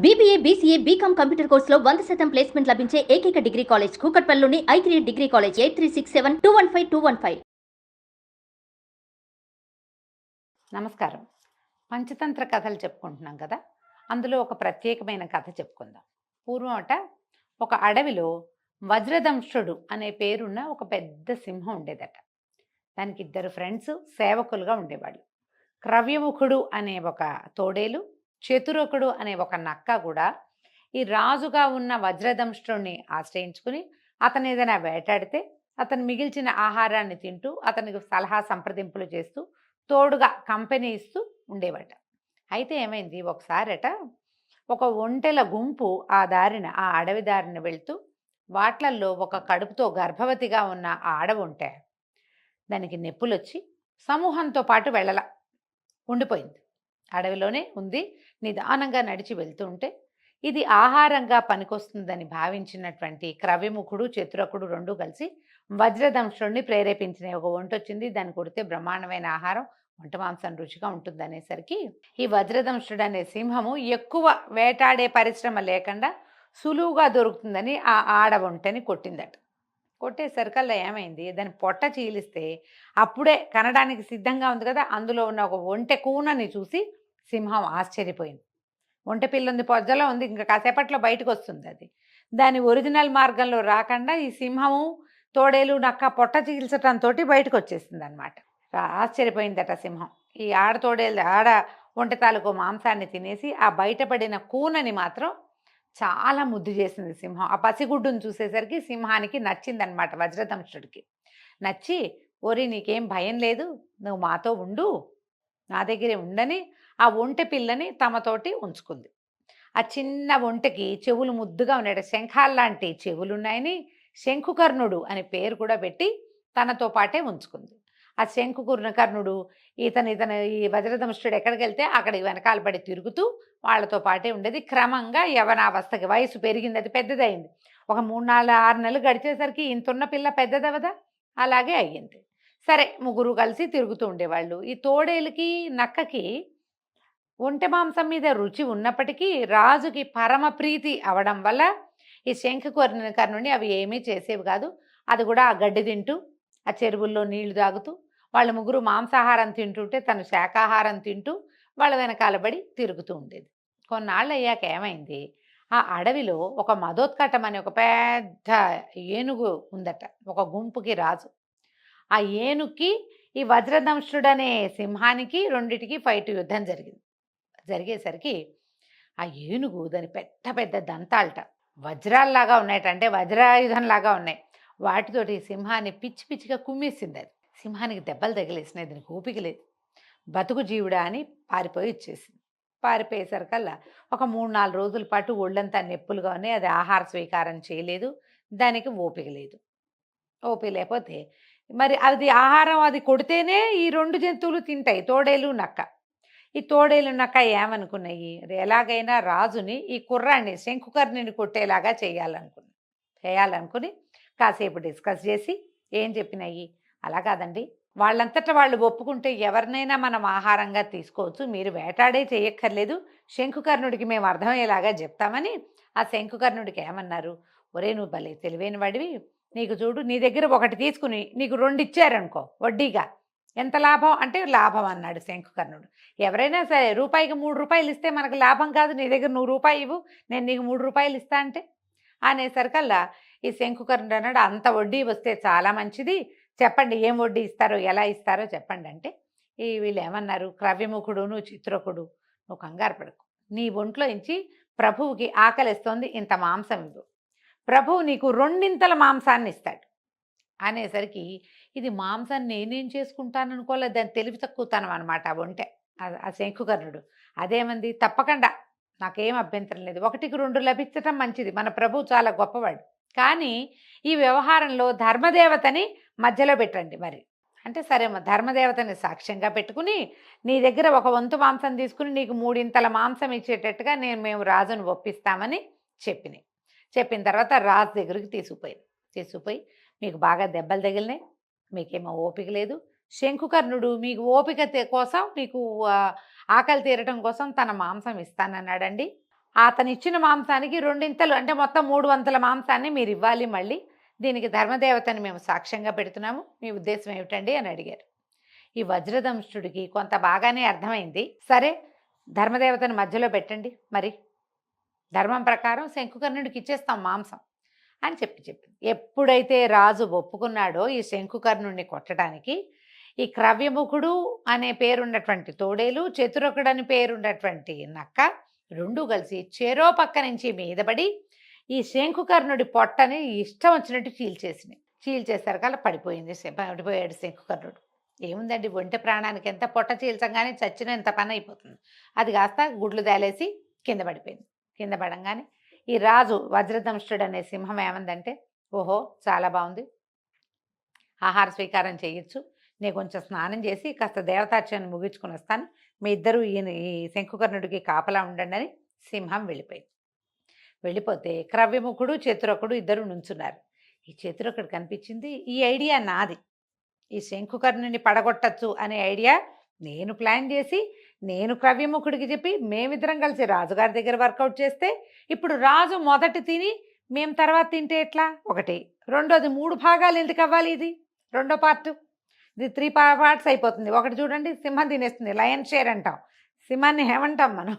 BBA, BCA, BCom computer కోర్సులో 100% placement లభించే ఏకైక డిగ్రీ కాలేజ్ కూకట్పల్లిలోని i3 డిగ్రీ కాలేజ్ 8367215215. నమస్కారం. పంచతంత్ర కథలు చెప్పుకుంటున్నాం కదా, అందులో ఒక ప్రత్యేకమైన కథ చెప్పుకుందాం. పూర్వం ఒక అడవిలో వజ్రదంష్ట్రుడు అనే పేరున్న ఒక పెద్ద సింహం ఉండేదట. దానికి 2 ఫ్రెండ్స్ సేవకులుగా ఉండేవాళ్ళు. క్రవ్యముఖుడు అనే ఒక తోడేలు, చతురకుడు అనే ఒక నక్క కూడా ఈ రాజుగా ఉన్న వజ్రదంష్ట్రుడిని ఆశ్రయించుకుని అతను ఏదైనా వేటాడితే అతను మిగిల్చిన ఆహారాన్ని తింటూ అతనికి సలహా సంప్రదింపులు చేస్తూ తోడుగా కంపెనీ ఇస్తూ ఉండేవాట. అయితే ఏమైంది, ఒకసారట ఒక ఒంటెల గుంపు ఆ అడవి దారిన వెళ్తూ వాట్లల్లో ఒక కడుపుతో గర్భవతిగా ఉన్న ఆ ఆడవుంటే దానికి నొప్పులొచ్చి సమూహంతో పాటు ఉండిపోయింది. అడవిలోనే ఉంది, నిదానంగా నడిచి వెళ్తూ ఉంటే ఇది ఆహారంగా పనికొస్తుందని భావించినటువంటి క్రవ్యముఖుడు, చతురకుడు 2 కలిసి వజ్రదంష్ట్రుడిని ప్రేరేపించిన ఒక ఒంటె వచ్చింది. దాన్ని కొడితే బ్రహ్మాండమైన ఆహారం, ఒంటె మాంసం రుచిగా ఉంటుందనేసరికి ఈ వజ్రదంష్ట్రుడు అనే సింహము ఎక్కువ వేటాడే పరిశ్రమ లేకుండా సులువుగా దొరుకుతుందని ఆ ఆడ ఒంటెని కొట్టిందట. కొట్టేసరికల్లా ఏమైంది, దాని పొట్ట చీలిస్తే అప్పుడే కనడానికి సిద్ధంగా ఉంది కదా, అందులో ఉన్న ఒక ఒంటె కూనని చూసి సింహం ఆశ్చర్యపోయింది. ఒంటె పిల్ల ఉంది, పొజ్జలో ఉంది, ఇంకా కాసేపట్లో బయటకు వస్తుంది. అది దాని ఒరిజినల్ మార్గంలో రాకుండా ఈ సింహము, తోడేలు, నక్క పొట్ట చీల్చటంతో బయటకు వచ్చేసింది అనమాట. ఆశ్చర్యపోయిందట సింహం. ఈ ఆడ ఒంటె తాలూకు మాంసాన్ని తినేసి ఆ బయటపడిన కూనని మాత్రం చాలా ముద్దు చేసింది సింహం. ఆ పసిగుడ్డును చూసేసరికి సింహానికి నచ్చిందనమాట, వజ్రదంష్ట్రుడికి నచ్చి, ఓరి నీకేం భయం లేదు, నువ్వు మాతో ఉండు, నా దగ్గరే ఉండని ఆ ఒంటె పిల్లని తమతోటి ఉంచుకుంది. ఆ చిన్న ఒంటెకి చెవులు ముద్దుగా ఉన్నాయి, శంఖాల్లాంటి చెవులున్నాయని శంఖుకర్ణుడు అని పేరు కూడా పెట్టి తనతో పాటే ఉంచుకుంది. ఆ శంఖుకర్ణుడు ఈ వజ్రదంష్ట్రుడు ఎక్కడికి వెళ్తే అక్కడికి వెనకాల పడి తిరుగుతూ వాళ్ళతో పాటే ఉండేది. క్రమంగా యవనావస్థకి వయసు పెరిగింది, అది పెద్దదైంది. ఒక 3, 4, 6 నెలలు గడిచేసరికి ఇంతున్న పిల్ల పెద్దదవదా, అలాగే అయ్యింది. సరే, ముగ్గురు కలిసి తిరుగుతూ ఉండేవాళ్ళు. ఈ తోడేలుకి, నక్కకి ఒంటె మాంసం మీద రుచి ఉన్నప్పటికీ రాజుకి పరమ ప్రీతి అవడం వల్ల ఈ శంఖుకర్ణుని అవి ఏమీ చేసేవి కాదు. అది కూడా ఆ గడ్డి తింటూ, ఆ చెరువుల్లో నీళ్లు తాగుతూ, వాళ్ళ ముగ్గురు మాంసాహారం తింటుంటే తను శాకాహారం తింటూ వాళ్ళ వెనకాలబడి తిరుగుతూ ఉండేది. కొన్నాళ్ళు అయ్యాక ఏమైంది, ఆ అడవిలో ఒక మదోత్కటం అనే ఒక పెద్ద ఏనుగు ఉందట, ఒక గుంపుకి రాజు. ఆ ఏనుగుకి ఈ వజ్రదంష్ట్రుడనే సింహానికి రెండిటికి యుద్ధం జరిగేసరికి ఆ ఏనుగు దాని పెద్ద పెద్ద దంతాలట వజ్రాల్లాగా ఉన్నాయట, అంటే వజ్రాయుధంలాగా ఉన్నాయి. వాటితోటి సింహాన్ని పిచ్చి పిచ్చిగా కుమ్మేసింది. అది సింహానికి దెబ్బలు తగిలేసినాయి, దానికి ఓపిక లేదు. బతుకు జీవుడా అని పారిపోయి వచ్చేసింది. పారిపోయేసరికల్లా ఒక 3, 4 రోజుల పాటు ఒళ్ళంతా నొప్పులుగా ఉన్నాయి. అది ఆహార స్వీకారం చేయలేదు, దానికి ఓపిక లేదు. ఓపిక లేకపోతే మరి అది ఆహారం అది కొడితేనే ఈ 2 జంతువులు తింటాయి, తోడేలు, నక్క. ఈ తోడేలు, నక్క ఏమనుకున్నాయి, ఎలాగైనా రాజుని ఈ కుర్రాన్ని శంఖుకర్ణుని కొట్టేలాగా చేయాలనుకుని కాసేపు డిస్కస్ చేసి ఏం చెప్పినాయి, అలా కాదండి, వాళ్ళంతటా వాళ్ళు ఒప్పుకుంటే ఎవరినైనా మనం ఆహారంగా తీసుకోవచ్చు, మీరు వేటాడే చేయక్కర్లేదు, శంఖుకర్ణుడికి మేము అర్థమయ్యేలాగా చెప్తామని ఆ శంఖుకర్ణుడికి ఏమన్నారు, ఒరే నువ్వు భలే తెలివైన వాడివి, నీకు చూడు, నీ దగ్గర ఒకటి తీసుకుని నీకు 2 ఇచ్చారనుకో వడ్డీగా, ఎంత లాభం అంటే లాభం అన్నాడు శంఖుకర్ణుడు. ఎవరైనా సరే రూపాయికి 3 రూపాయలు ఇస్తే మనకు లాభం కాదు, నీ దగ్గర నువ్వు రూపాయి ఇవ్వు, నేను నీకు 3 రూపాయలు ఇస్తా అంటే అనేసరికల్లా ఈ శంఖుకర్ణుడు అన్నాడు, అంత వడ్డీ వస్తే చాలా మంచిది, చెప్పండి ఏం వడ్డీ ఇస్తారో, ఎలా ఇస్తారో చెప్పండి అంటే వీళ్ళు ఏమన్నారు, క్రవ్యముఖుడును, చిత్రకుడు, నువ్వు కంగారు పడకు, నీ ఒంట్లో నుంచి ప్రభువుకి ఆకలిస్తోంది, ఇంత మాంసం ఇవ్వు, ప్రభువు నీకు 2 మాంసాన్ని ఇస్తాడు అనేసరికి ఇది మాంసం నేనేం చేసుకుంటాననుకోలేదు, దాని తెలివి తక్కువతనం అనమాట ఆ ఒంటె, ఆ శంఖుకర్ణుడు. అదేమంది, తప్పకుండా నాకేం అభ్యంతరం లేదు, 1కి 2 లభించటం మంచిది, మన ప్రభువు చాలా గొప్పవాడు, కానీ ఈ వ్యవహారంలో ధర్మదేవతని మధ్యలో పెట్టండి మరి అంటే, సరే ధర్మదేవతని సాక్ష్యంగా పెట్టుకుని నీ దగ్గర 1 వంతు మాంసం తీసుకుని నీకు 3 మాంసం ఇచ్చేటట్టుగా మేము రాజును ఒప్పిస్తామని చెప్పిన తర్వాత రాజు దగ్గరికి తీసుకుపోయి మీకు బాగా దెబ్బలు తగిలినాయి, మీకేమో ఓపిక లేదు, శంఖుకర్ణుడు మీకు ఓపిక కోసం, మీకు ఆకలి తీరటం కోసం తన మాంసం ఇస్తానన్నాడండి, అతనిచ్చిన మాంసానికి రెండింతలు అంటే మొత్తం 300 మాంసాన్ని మీరు ఇవ్వాలి మళ్ళీ. దీనికి ధర్మదేవతని మేము సాక్ష్యంగా పెడుతున్నాము. మీ ఉద్దేశం ఏమిటండి అని అడిగారు. ఈ వజ్రదంష్టుడికి కొంత బాగానే అర్థమైంది. సరే ధర్మదేవతని మధ్యలో పెట్టండి మరి. ధర్మం ప్రకారం శంకుకర్ణుడికి ఇచ్చేస్తాం మాంసం అని చెప్పింది. ఎప్పుడైతే రాజు ఒప్పుకున్నాడో ఈ శంకుకర్ణుడిని కొట్టడానికి, ఈ క్రవ్యముఖుడు అనే పేరున్నటువంటి తోడేలు, చతురకుడు అని పేరున్నటువంటి నక్క రెండు కలిసి చెరో పక్క నుంచి మీదపడి ఈ శంకుకర్ణుడి పొట్టని ఇష్టం వచ్చినట్టు చీల్చేసరికల్లా పడిపోయాడు శంకుకర్ణుడు. ఏముందండి, ఒంటె ప్రాణానికి ఎంత, పొట్ట చీల్చంగానే చచ్చిన ఎంత పని అయిపోతుంది. అది కాస్త గుడ్లు తేలేసి కింద పడిపోయింది. కింద పడంగానే ఈ రాజు వజ్రదంష్టుడు అనే సింహం ఏమందంటే, ఓహో చాలా బాగుంది, ఆహార స్వీకారం చేయొచ్చు, నేను కొంచెం స్నానం చేసి కాస్త దేవతార్చనను ముగించుకుని వస్తాను, మీ ఇద్దరు ఈ శంకుకర్ణుడికి కాపలా ఉండండి అని సింహం వెళ్ళిపోతే క్రవ్యముఖుడు చతురకుడు ఇద్దరు నుంచున్నారు. ఈ చతురకుడు కనిపించింది, ఈ ఐడియా నాది, ఈ శంకుకర్ణుని పడగొట్టచ్చు అనే ఐడియా నేను ప్లాన్ చేసి నేను క్రవ్యముఖుడికి చెప్పి మేమిద్దరం కలిసి రాజుగారి దగ్గర వర్కౌట్ చేస్తే ఇప్పుడు రాజు మొదటి తిని మేము తర్వాత తింటే ఎట్లా? ఒకటి. రెండోది 3 భాగాలు ఎందుకు అవ్వాలి? ఇది రెండో పార్ట్, ఇది 3 పార్ట్స్ అయిపోతుంది. ఒకటి చూడండి, సింహం తినేస్తుంది, లయన్ షేర్ అంటాం. సింహాన్ని ఏమంటాం మనం?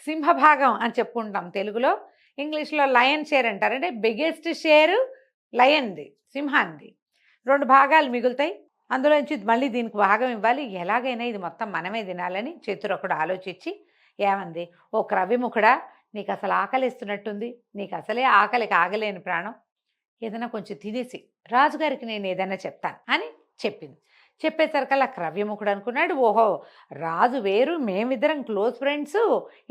సింహభాగం అని చెప్పుకుంటాం తెలుగులో. ఇంగ్లీష్లో లయన్ షేర్ అంటారు. అంటే బిగ్గెస్ట్ షేరు లయన్ది, సింహాన్ని. 2 భాగాలు మిగులుతాయి, అందులోంచి మళ్ళీ దీనికి భాగం ఇవ్వాలి, ఎలాగైనా ఇది మొత్తం మనమే తినాలని చతురకుడు ఆలోచించి ఏమంది, ఓ క్రవ్యముఖుడా, నీకు అసలు ఆకలిస్తున్నట్టుంది, నీకు అసలే ఆకలికి ఆగలేని ప్రాణం, ఏదైనా కొంచెం తినేసి రాజుగారికి నేను ఏదైనా చెప్తాను అని చెప్పింది. చెప్పేసరికల్లా క్రవ్యముఖుడు అనుకున్నాడు, ఓహో రాజు వేరు, మేమిద్దరం క్లోజ్ ఫ్రెండ్స్,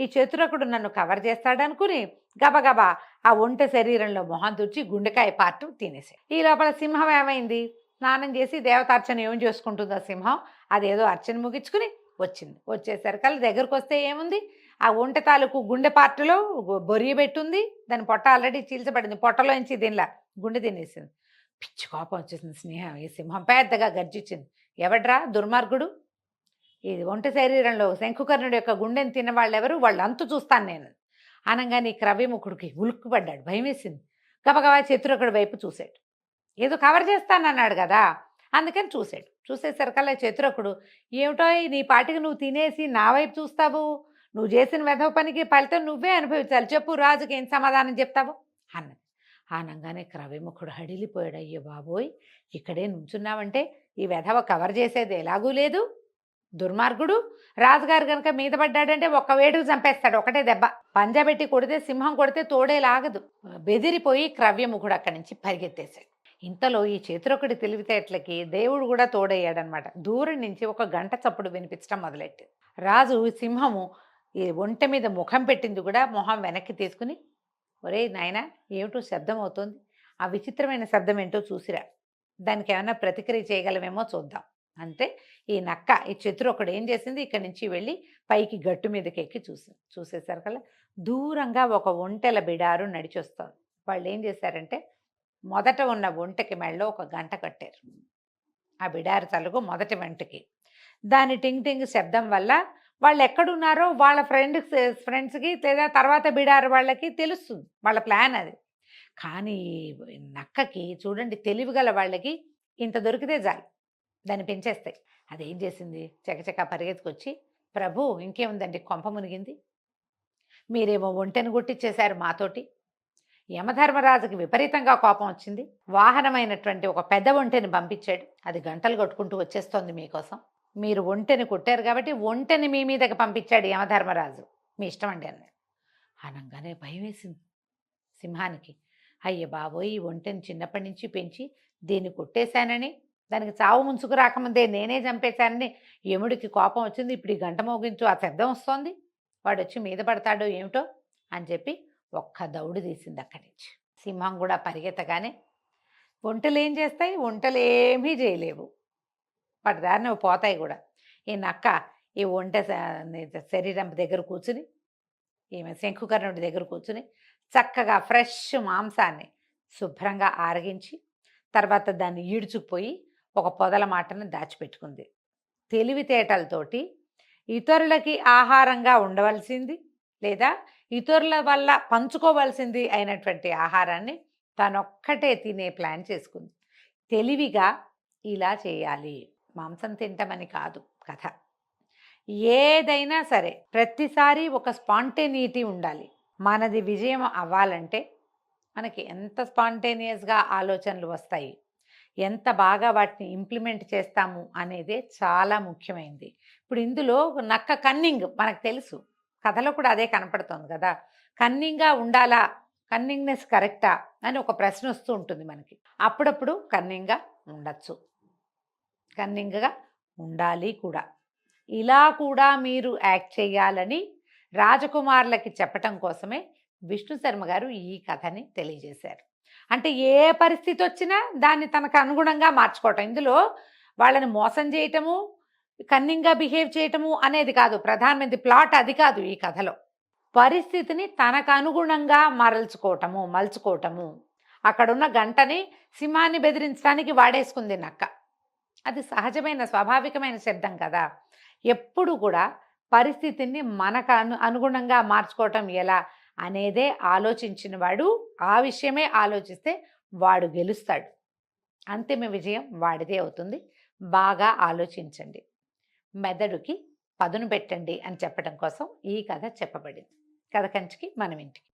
ఈ చతురకుడు నన్ను కవర్ చేస్తాడనుకుని గబగబా ఆ ఒంటె శరీరంలో మొహం తుడిచి గుండెకాయ పార్ట్ తినేసాడు. ఈ లోపల సింహం ఏమైంది, స్నానం చేసి దేవతార్చన ఏం చేసుకుంటుందో సింహం, అదేదో అర్చన ముగించుకుని వచ్చేసరికల్లా దగ్గరకు వస్తే ఏముంది, ఆ ఒంటె తాలూకు గుండె పార్టులో బొరియ పెట్టుంది, దాని పొట్ట ఆల్రెడీ చీల్చబడింది, పొట్టలోంచి దీనిలా గుండె తినేసింది. పిచ్చి కోపం వచ్చేసింది ఈ సింహం పెద్దగా గర్జించింది, ఎవడ్రా దుర్మార్గుడు, ఇది ఒంటె శరీరంలో శంకుకర్ణుడి యొక్క గుండెని తిన్న వాళ్ళు ఎవరు, వాళ్ళు అంతు చూస్తాను నేను అనగానే క్రవ్యముఖుడికి ఉలుక్కుపడ్డాడు, భయం వేసింది. గబగబా చతురకుడి వైపు చూశాడు, ఏదో కవర్ చేస్తానన్నాడు కదా అందుకని చూసేసరికల్లా చతురకుడు, ఏమిటో నీ పాటికి నువ్వు తినేసి నా వైపు చూస్తావు, నువ్వు చేసిన వెధవ పనికి ఫలితం నువ్వే అనుభవించాలి, చెప్పు రాజుకి ఏం సమాధానం చెప్తావు అన్నది. అనగానే క్రవ్యముఖుడు హడిలిపోయాడు, అయ్యో బాబోయ్, ఇక్కడే నుంచున్నావంటే ఈ వెధవ కవర్ చేసేది ఎలాగూ లేదు, దుర్మార్గుడు, రాజుగారు కనుక మీద పడ్డాడంటే ఒక్క వేడుకు చంపేస్తాడు, ఒకటే దెబ్బ, పంజాబెట్టి కొడితే సింహం కొడితే తోడే లాగదు. బెదిరిపోయి క్రవ్యముఖుడు అక్కడి నుంచి పరిగెత్తేశాడు. ఇంతలో ఈ చతురకుడి తెలివితేటలకి దేవుడు కూడా తోడయ్యాడనమాట. దూరం నుంచి ఒక గంట చప్పుడు వినిపించడం మొదలెట్టింది. రాజు సింహము ఈ ఒంటె మీద ముఖం పెట్టింది కూడా మొహం వెనక్కి తీసుకుని, ఒరే నాయనా, ఏమిటో శబ్దం అవుతోంది, ఆ విచిత్రమైన శబ్దం ఏంటో చూసిరా, దానికి ఏమైనా ప్రతిక్రియ చేయగలమేమో చూద్దాం. అంటే ఈ నక్క, ఈ చతురకుడు ఏం చేసింది, ఇక్కడి నుంచి వెళ్ళి పైకి గట్టు మీదకి ఎక్కి చూసేసరికల్లా దూరంగా ఒక ఒంటెల బిడారు నడిచొస్తోంది. వాళ్ళు ఏం చేశారంటే మొదట ఉన్న ఒంటెకి మెడలో ఒక గంట కట్టారు, ఆ బిడారు తలుగు మొదటి వెంటకి. దాని టింగ్ టింగ్ శబ్దం వల్ల వాళ్ళు ఎక్కడున్నారో వాళ్ళ ఫ్రెండ్స్కి లేదా తర్వాత బిడారు వాళ్ళకి తెలుస్తుంది, వాళ్ళ ప్లాన్ అది. కానీ నక్కకి చూడండి, తెలివిగల వాళ్ళకి ఇంత దొరికితే చాలు, దాన్ని పెంచేస్తాయి. అదేం చేసింది, చకచక పరిగెత్తుకొచ్చి, ప్రభు ఇంకేముందండి, కొంప మునిగింది, మీరేమో ఒంటెను గుట్టిచ్చేశారు మాతోటి. యమధర్మరాజుకి విపరీతంగా కోపం వచ్చింది, వాహనమైనటువంటి ఒక పెద్ద ఒంటెని పంపించాడు, అది గంటలు కొట్టుకుంటూ వచ్చేస్తోంది మీకోసం, మీరు ఒంటెని కొట్టారు కాబట్టి ఒంటెని మీ మీదకి పంపించాడు యమధర్మరాజు, మీ ఇష్టం అండి అన్నాడు. అనగానే భయం వేసింది సింహానికి, అయ్య బాబోయ్, ఈ ఒంటెని చిన్నప్పటి నుంచి పెంచి దీన్ని కొట్టేశానని, దానికి చావు ముంచుకు రాకముందే నేనే చంపేశానని యముడికి కోపం వచ్చింది. ఇప్పుడు ఈ గంట మోగించు, ఆ శబ్దం వస్తోంది, వాడు వచ్చి మీద పడతాడో ఏమిటో అని చెప్పి ఒక్క దౌడు తీసింది అక్కడి నుంచి. సింహం కూడా పరిగెత్తగానే, ఒంటలు ఏం చేస్తాయి, ఒంటలు ఏమీ చేయలేవు, వాటి దారిని పోతాయి కూడా. ఈ నక్క ఈ ఒంటె శరీరం దగ్గర కూర్చుని, ఈమె శంకుకర్ణుడి దగ్గర కూర్చుని చక్కగా ఫ్రెష్ మాంసాన్ని శుభ్రంగా ఆరగించి తర్వాత దాన్ని ఈడ్చుకుపోయి ఒక పొదల మాటను దాచిపెట్టుకుంది. తెలివితేటలతోటి ఇతరులకి ఆహారంగా ఉండవలసింది లేదా ఇతరుల వల్ల పంచుకోవాల్సింది అయినటువంటి ఆహారాన్ని తనొక్కటే తినే ప్లాన్ చేసుకుంది. తెలివిగా ఇలా చేయాలి. మాంసం తింటామని కాదు కథ. ఏదైనా సరే ప్రతిసారి ఒక స్పాంటేనిటీ ఉండాలి. మనది విజయం అవ్వాలంటే మనకి ఎంత స్పాంటేనియస్గా ఆలోచనలు వస్తాయి, ఎంత బాగా వాటిని ఇంప్లిమెంట్ చేస్తాము అనేదే చాలా ముఖ్యమైనది. ఇప్పుడు ఇందులో నక్క కన్నింగ్ మనకు తెలుసు, కథలో కూడా అదే కనపడుతోంది కదా. కన్నింగ్గా ఉండాలా, కన్నింగ్నెస్ కరెక్టా అని ఒక ప్రశ్న వస్తూ ఉంటుంది మనకి. అప్పుడప్పుడు కన్నింగ్గా ఉండొచ్చు, కన్నింగ్గా ఉండాలి కూడా. ఇలా కూడా మీరు యాక్ట్ చేయాలని రాజకుమారులకి చెప్పటం కోసమే విష్ణు శర్మ గారు ఈ కథని తెలియజేశారు. అంటే ఏ పరిస్థితి వచ్చినా దాన్ని తనకు అనుగుణంగా మార్చుకోవటం. ఇందులో వాళ్ళని మోసం చేయటము, కన్నింగ్గా బిహేవ్ చేయటము అనేది కాదు ప్రధానమైనది. ప్లాట్ అది కాదు ఈ కథలో. పరిస్థితిని తనకు అనుగుణంగా మలుచుకోవటము. అక్కడున్న గంటని సింహాన్ని బెదిరించడానికి వాడేసుకుంది నక్క. అది సహజమైన స్వాభావికమైన శబ్దం కదా. ఎప్పుడు కూడా పరిస్థితిని మనకు అనుగుణంగా మార్చుకోవటం ఎలా అనేదే ఆలోచించిన వాడు, ఆ విషయమే ఆలోచిస్తే వాడు గెలుస్తాడు. అంతిమ విజయం వాడిదే అవుతుంది. బాగా ఆలోచించండి, మెదడుకి పదును పెట్టండి అని చెప్పడం కోసం ఈ కథ చెప్పబడింది. కథ కంచికి మనం ఇంటికి.